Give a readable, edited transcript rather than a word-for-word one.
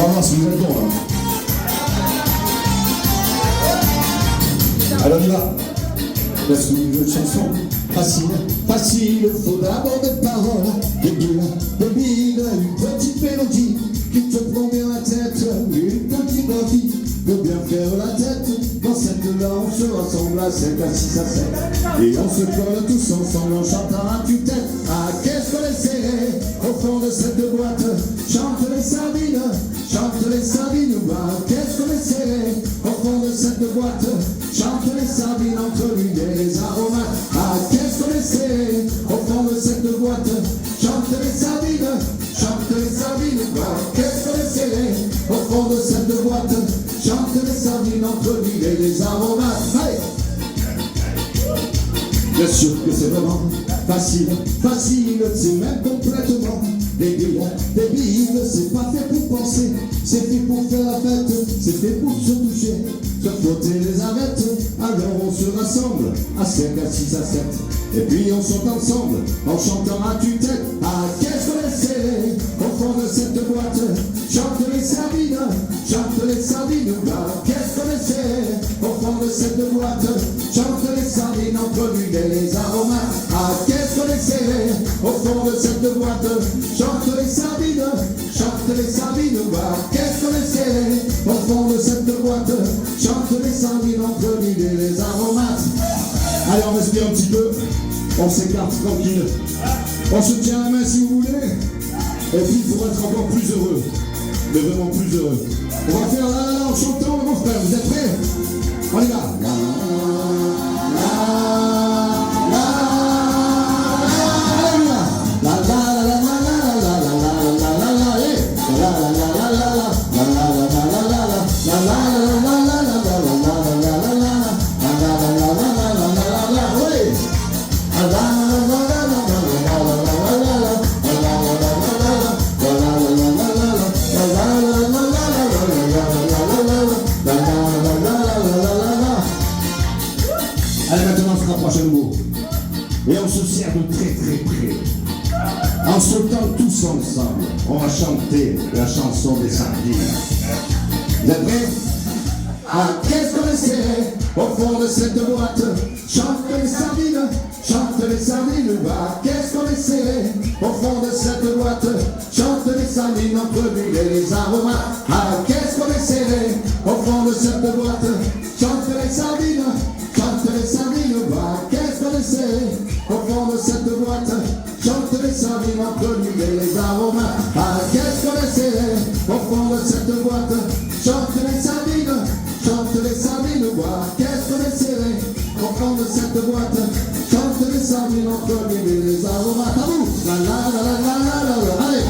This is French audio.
va voir si vous êtes bon là. Alors on y va. Là, c'est une autre chanson. Facile, facile, faut d'abord des paroles, des billes, une petite mélodie qui te prend bien la tête, une petite envie de bien faire la tête. Dans cette là on se rassemble à 5 à 6 à 7 et on se colle tous ensemble en chantant à tue-tête. Ah, qu'est-ce qu'on est serré au fond de cette boîte, chante les sardines, ah, qu'est-ce qu'on est serré au fond de cette boîte, chante les sardines entre l'huile et les aromates. Ah, qu'est-ce qu'on est serré au fond de cette boîte, chante les sardines, ah, qu'est-ce qu'on est serré au fond de cette boîte, chante les sardines entre l'huile et les aromates. Allez. Bien sûr que c'est vraiment facile, c'est même complètement débile, c'est pas fait pour penser, c'est fait pour faire la fête, c'est fait pour se toucher, se frotter les arêtes. Alors on se rassemble à 5, à 6, à 7, et puis on saute ensemble en chantant à tue-tête. Ah, qu'est-ce qu'on est serré au fond de cette boîte, chante les sardines, ah, qu'est-ce qu'on est serré au fond de cette boîte, chante les sardines entre l'huile et les aromates. Ah, qu'est-ce qu'on est serré au fond de cette boîte, chante les sardines, ah, qu'est-ce qu'on est serré au fond de cette boîte, chante les sardines entre l'huile et les aromates. Allez, on respire un petit peu, on s'écarte tranquille, on se tient la main si vous voulez, et puis il faut être encore plus heureux, mais vraiment plus heureux. On va faire là en chantant mon frère, vous êtes prêts? On y va. Allez, maintenant on se rapproche à nouveau. Et on se sert de très très près. En sautant tous ensemble, on va chanter la chanson des sardines. Vous êtes prêts? Ah, qu'est-ce qu'on est serré au fond de cette boîte, chante les sardines, ah, qu'est-ce qu'on est serré au fond de cette boîte, chante les sardines entre l'huile et les aromates. Ah, qu'est-ce qu'on est serré au fond de cette boîte, chante les sardines, ah, qu'est-ce qu'on est serré au fond de cette boîte, chante les sardines entre l'huile et les aromates. Ah, qu'est-ce qu'on est serré au fond de cette boîte, chante les sardines, qu'est-ce qu'on est serré au fond de cette boîte, chante les sardines entre l'huile et les aromates. À vous. La la la la la la la. Allez.